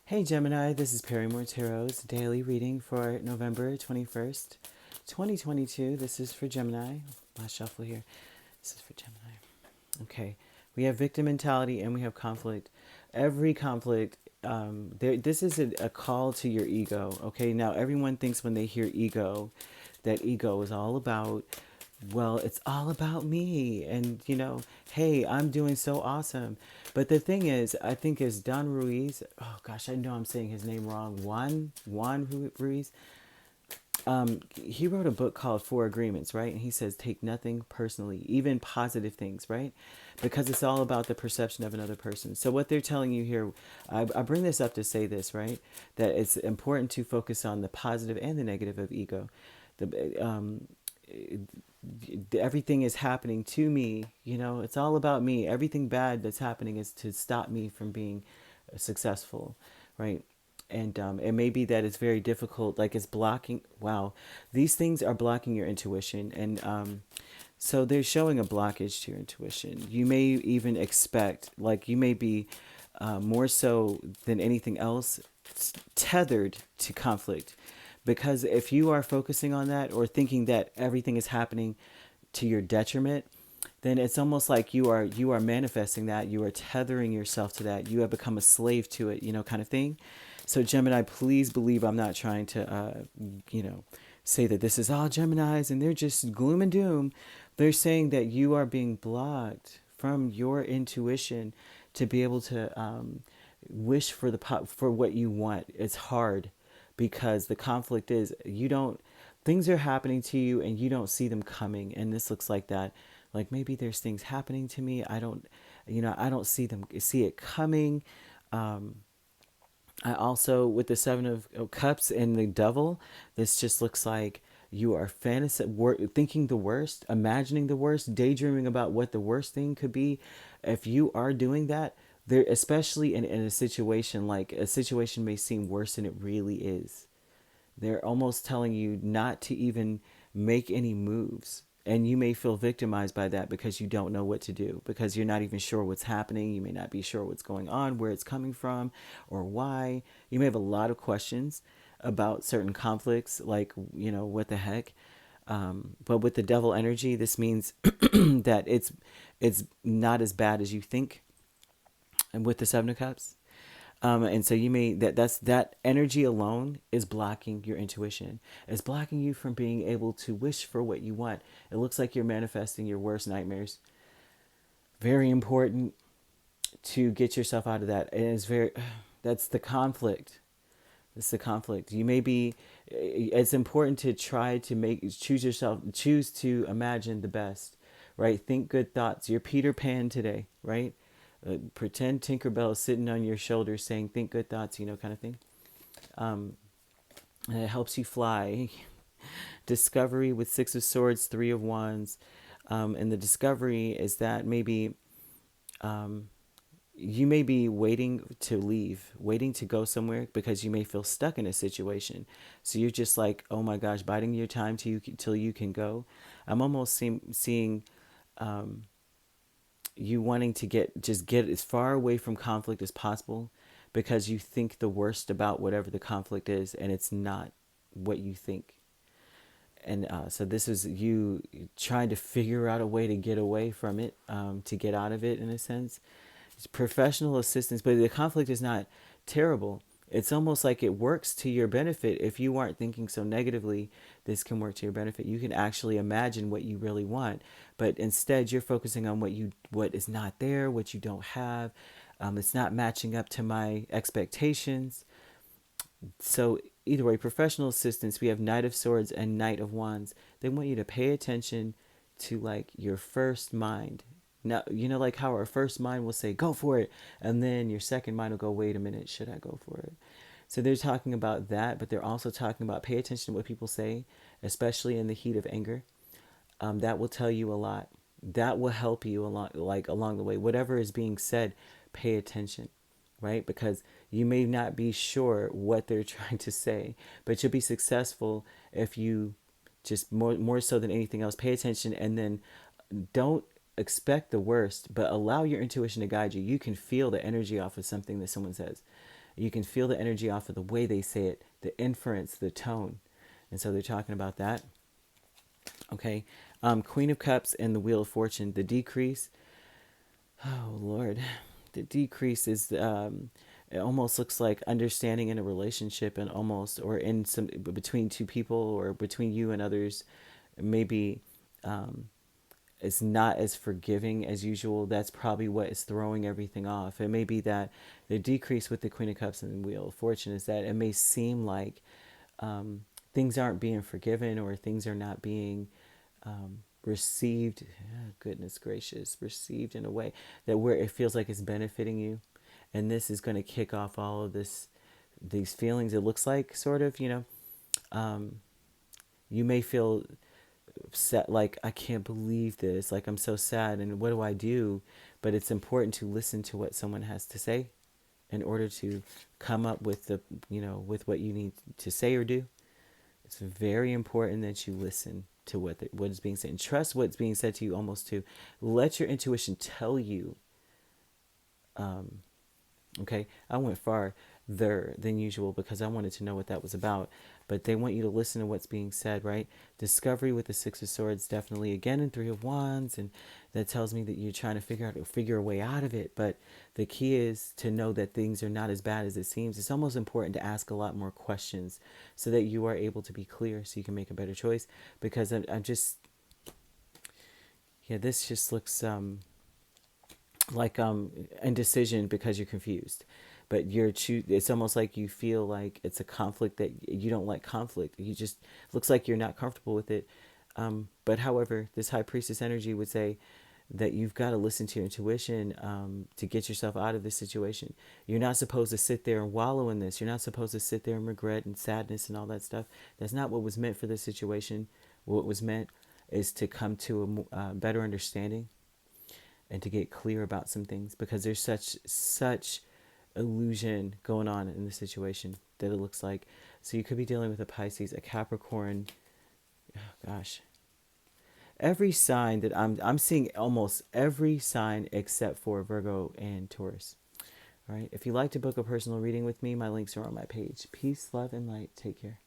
Hey Gemini, this is Perrymore Tarot's daily reading for November 21st, 2022. This is for Gemini. Last shuffle here. This is for Gemini. Okay. We have victim mentality and we have conflict. Every conflict, this is a call to your ego. Okay. Now, everyone thinks when they hear ego, that ego is all about, well, it's all about me. And, hey, I'm doing so awesome. But the thing is, I think is Don Ruiz. Oh gosh, I know I'm saying his name wrong. Juan Ruiz. He wrote a book called Four Agreements, right? And he says, take nothing personally, even positive things, right? Because it's all about the perception of another person. So what they're telling you here, I bring this up to say this, right? That it's important to focus on the positive and the negative of ego. Everything is happening to me, it's all about me. Everything bad that's happening is to stop me from being successful, right? And it may be that it's very difficult, like it's blocking. Wow, these things are blocking your intuition. And so they're showing a blockage to your intuition. You may even expect, like you may be more so than anything else, tethered to conflict. Because if you are focusing on that or thinking that everything is happening to your detriment, then it's almost like you are manifesting that. You are tethering yourself to that. You have become a slave to it, kind of thing. So Gemini, please believe I'm not trying to, say that this is all Geminis and they're just gloom and doom. They're saying that you are being blocked from your intuition to be able to wish for for what you want. It's hard because the conflict is things are happening to you and you don't see them coming. And this looks like that. Like maybe there's things happening to me. I don't see it coming. I also, with the Seven of Cups and the Devil, this just looks like you are thinking the worst, imagining the worst, daydreaming about what the worst thing could be. If you are doing that, there, especially in a situation, like a situation may seem worse than it really is. They're almost telling you not to even make any moves. And you may feel victimized by that because you don't know what to do, because you're not even sure what's happening. You may not be sure what's going on, where it's coming from, or why. You may have a lot of questions about certain conflicts, like, what the heck. But with the devil energy, this means that it's not as bad as you think. And with the Seven of Cups, and so you may that energy alone is blocking your intuition. It's blocking you from being able to wish for what you want. It looks like you're manifesting your worst nightmares. Very important to get yourself out of that. And it's very that's the conflict. It's the conflict. You may be. It's important to try to choose to imagine the best, right? Think good thoughts. You're Peter Pan today, right? Pretend Tinkerbell is sitting on your shoulder saying, think good thoughts, kind of thing. And it helps you fly. Discovery with Six of Swords, Three of Wands. And the discovery is that maybe you may be waiting to leave, waiting to go somewhere because you may feel stuck in a situation. So you're just like, oh my gosh, biding your time till you can go. I'm almost seeing you wanting to get as far away from conflict as possible because you think the worst about whatever the conflict is, and it's not what you think. And so this is you trying to figure out a way to get away from it, to get out of it in a sense. It's professional assistance, but the conflict is not terrible. It's almost like it works to your benefit. If you aren't thinking so negatively, this can work to your benefit. You can actually imagine what you really want, but instead you're focusing on what is not there, what you don't have. It's not matching up to my expectations. So either way, professional assistance, we have Knight of Swords and Knight of Wands. They want you to pay attention to like your first mind. Now, like how our first mind will say, go for it. And then your second mind will go, wait a minute, should I go for it? So they're talking about that, but they're also talking about pay attention to what people say, especially in the heat of anger. That will tell you a lot. That will help you along the way. Whatever is being said, pay attention, right? Because you may not be sure what they're trying to say, but you'll be successful if you just more so than anything else, pay attention and then don't expect the worst, but allow your intuition to guide you. You can feel the energy off of something that someone says. You can feel the energy off of the way they say it, the inference, the tone. And so they're talking about that. Okay. Queen of Cups and the Wheel of Fortune. The decrease. Oh, Lord. The decrease is, it almost looks like understanding in a relationship, and almost, or in some, between two people, or between you and others. Maybe it's not as forgiving as usual. That's probably what is throwing everything off. It may be that the decrease with the Queen of Cups and the Wheel of Fortune is that it may seem like things aren't being forgiven, or things are not being received. Goodness gracious, received in a way that where it feels like it's benefiting you. And this is going to kick off all of these feelings. It looks like, sort of, you may feel sad, like, I can't believe this, like, I'm so sad, and what do I do? But it's important to listen to what someone has to say in order to come up with with what you need to say or do. It's very important that you listen to what is being said, and trust what's being said to you. Almost to let your intuition tell you. Okay, I went farther than usual because I wanted to know what that was about. But they want you to listen to what's being said, right? Discovery with the Six of Swords, definitely again in Three of Wands, and that tells me that you're trying to figure a way out of it. But the key is to know that things are not as bad as it seems. It's almost important to ask a lot more questions so that you are able to be clear, so you can make a better choice. Because I'm just, yeah, this just looks like indecision because you're confused. But it's almost like you feel like it's a conflict, that you don't like conflict. You just, looks like you're not comfortable with it. But however, this High Priestess energy would say that you've got to listen to your intuition to get yourself out of this situation. You're not supposed to sit there and wallow in this. You're not supposed to sit there and regret and sadness and all that stuff. That's not what was meant for this situation. What was meant is to come to a better understanding and to get clear about some things, because there's such illusion going on in the situation that it looks like. So you could be dealing with a Pisces, a Capricorn. Oh gosh, every sign that I'm seeing, almost every sign except for Virgo and Taurus. All right. If you'd like to book a personal reading with me, my links are on my page. Peace, love, and light. Take care.